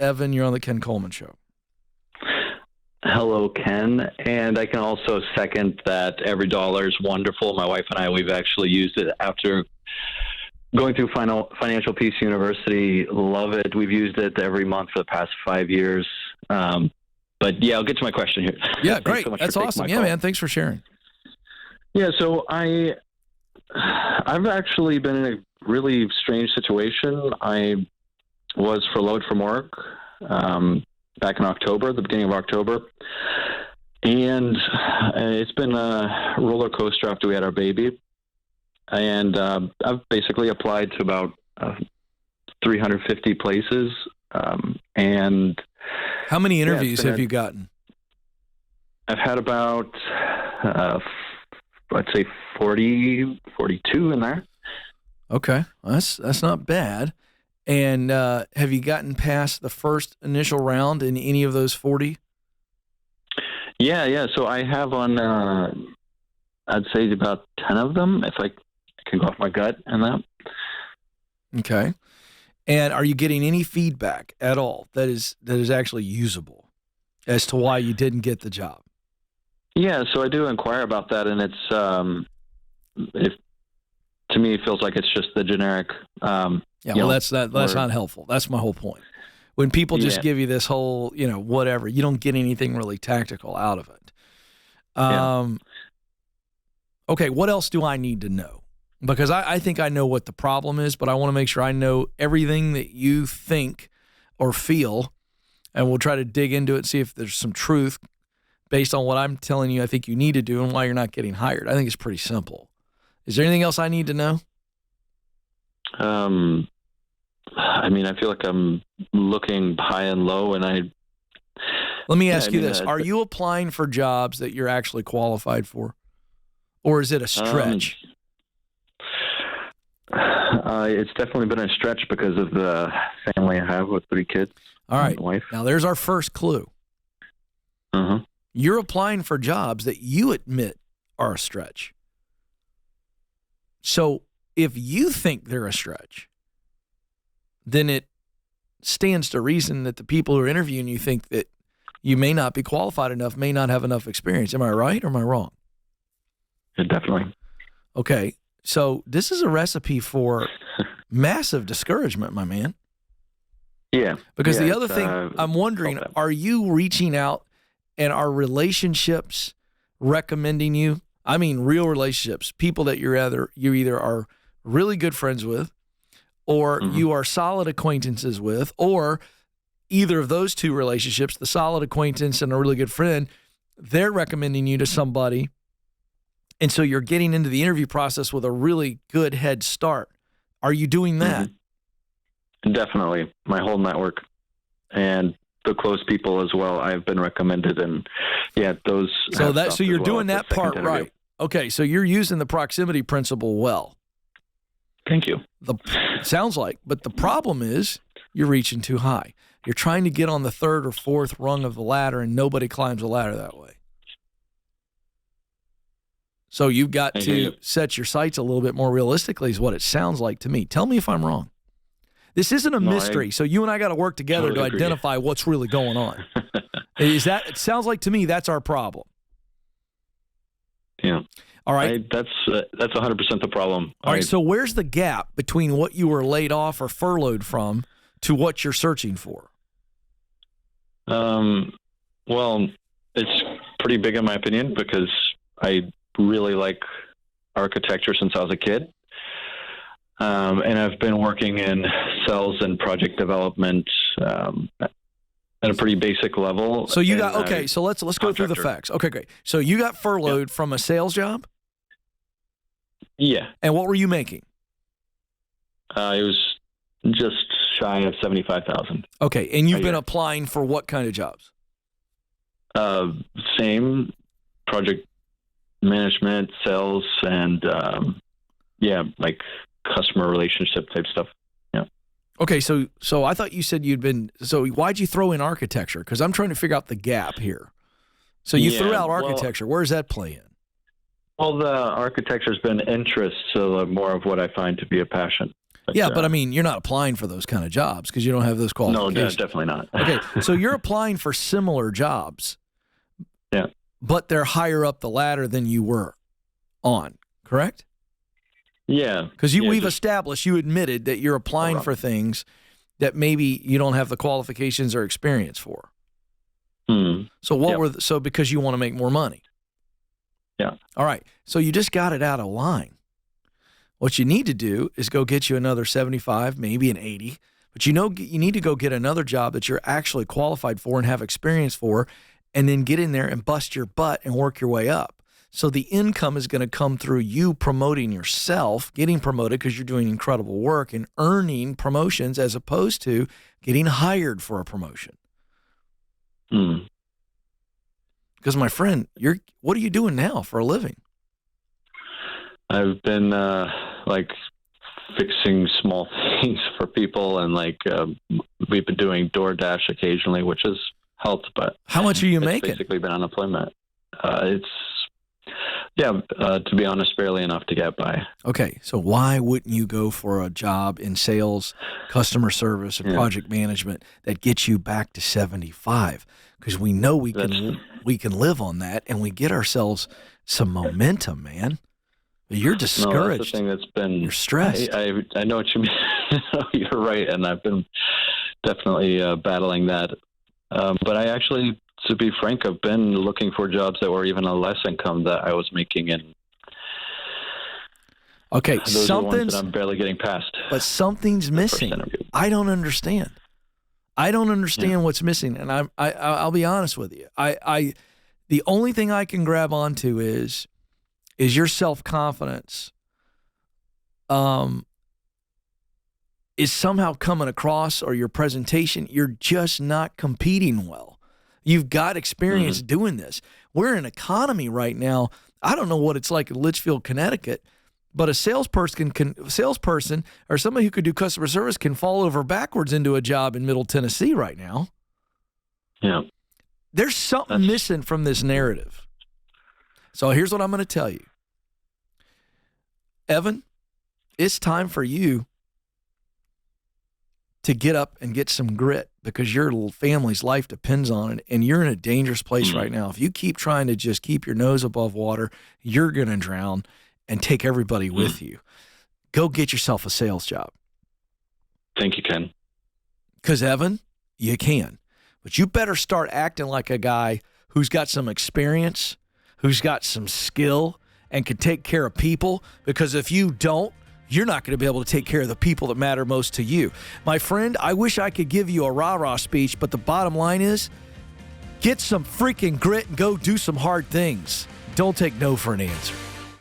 Evan. You're on the Ken Coleman Show. Hello, Ken. And I can also second that every dollar is wonderful. My wife and I, we've actually used it after going through Financial Peace University. Love it. We've used it every month for the past 5 years. But yeah, I'll get to my question here. Yeah, great. So that's awesome. Yeah, man. Thanks for sharing. Yeah, so I've actually been in a really strange situation. I was furloughed from work back in October, the beginning of October. And it's been a roller coaster after we had our baby. And I've basically applied to about 350 places. And how many interviews have you gotten? I've had about, I'd say 40, 42 in there. Okay. That's not bad. And have you gotten past the first initial round in any of those 40? Yeah. So I have on, I'd say about 10 of them, if I can go off my gut and that. Okay. And are you getting any feedback at all that is actually usable as to why you didn't get the job? Yeah, so I do inquire about that, and it's to me it feels like it's just the generic. That's not helpful. That's my whole point. When people just give you this whole, whatever, you don't get anything really tactical out of it. Okay, what else do I need to know? Because I think I know what the problem is, but I want to make sure I know everything that you think or feel, and we'll try to dig into it, see if there's some truth based on what I'm telling you I think you need to do and why you're not getting hired. I think it's pretty simple. Is there anything else I need to know? I mean, I feel like I'm looking high and low, and Let me ask you this. Are you applying for jobs that you're actually qualified for? Or is it a stretch? It's definitely been a stretch because of the family I have with 3 kids. All right. Wife. Now, there's our first clue. Uh-huh. You're applying for jobs that you admit are a stretch. So if you think they're a stretch, then it stands to reason that the people who are interviewing you think that you may not be qualified enough, may not have enough experience. Am I right or am I wrong? Yeah, definitely. Okay. So this is a recipe for massive discouragement, my man. Yeah. Because the other thing, I'm wondering, are you reaching out and are relationships recommending you? I mean, real relationships, people that you either are really good friends with, or you are solid acquaintances with, or either of those two relationships, the solid acquaintance and a really good friend, they're recommending you to somebody. And so you're getting into the interview process with a really good head start. Are you doing that? Definitely. My whole network and the close people as well, I've been recommended, and those. So you're doing that part right. Okay, so you're using the proximity principle well. Thank you. Sounds like, but the problem is you're reaching too high. You're trying to get on the 3rd or 4th rung of the ladder, and nobody climbs a ladder that way. So you've got to set your sights a little bit more realistically is what it sounds like to me. Tell me if I'm wrong. This isn't a mystery, so you and I got to work together to identify what's really going on. It sounds like to me that's our problem. Yeah. All right. That's 100% the problem. All right, so where's the gap between what you were laid off or furloughed from to what you're searching for? Well, it's pretty big in my opinion because I really like architecture since I was a kid. And I've been working in sales and project development at a pretty basic level. So you got so let's go through the facts. Okay, great. So you got furloughed from a sales job? Yeah. And what were you making? It was just shy of $75,000. Okay, and you've been applying for what kind of jobs? Same project management, sales, and like customer relationship type stuff. Yeah. Okay, so I thought you said so why'd you throw in architecture? Because I'm trying to figure out the gap here. So you threw out architecture. Where does that play in? Well, the architecture's been interest, so more of what I find to be a passion. Yeah, but I mean, you're not applying for those kind of jobs because you don't have those qualifications. No, definitely not. Okay, so you're applying for similar jobs. Yeah. But they're higher up the ladder than you were on, correct? Yeah. Because we've established, you admitted that you're applying for things that maybe you don't have the qualifications or experience for. So because you want to make more money. Yeah. All right. So you just got it out of line. What you need to do is go get you another 75, maybe an 80, but you need to go get another job that you're actually qualified for and have experience for, and then get in there and bust your butt and work your way up. So the income is going to come through you promoting yourself, getting promoted because you're doing incredible work and earning promotions as opposed to getting hired for a promotion. Because my friend, what are you doing now for a living? I've been fixing small things for people, and we've been doing DoorDash occasionally, which has helped. But how much are you making? Basically, been unemployment. To be honest, barely enough to get by. Okay, so why wouldn't you go for a job in sales, customer service, and project management that gets you back to 75? Because we know we can live on that, and we get ourselves some momentum, man. You're discouraged. No, that's the thing that's been. You're stressed. I know what you mean. You're right, and I've been definitely battling that. But I actually, to be frank, I've been looking for jobs that were even a less income that I was making, and those are the ones that I'm barely getting past. But something's missing. I don't understand. What's missing, and I'll be honest with you. The only thing I can grab onto is your self-confidence is somehow coming across, or your presentation, you're just not competing well. You've got experience doing this. We're in an economy right now. I don't know what it's like in Litchfield, Connecticut, but a salesperson or somebody who could do customer service can fall over backwards into a job in Middle Tennessee right now. Yeah. There's something missing from this narrative. So here's what I'm going to tell you. Evan, it's time for you to get up and get some grit, because your little family's life depends on it, and you're in a dangerous place right now. If you keep trying to just keep your nose above water, you're going to drown and take everybody with you. Go get yourself a sales job. Thank you, Ken. Because, Evan, you can. But you better start acting like a guy who's got some experience, who's got some skill, and can take care of people, because if you don't, you're not going to be able to take care of the people that matter most to you. My friend, I wish I could give you a rah-rah speech, but the bottom line is, get some freaking grit and go do some hard things. Don't take no for an answer.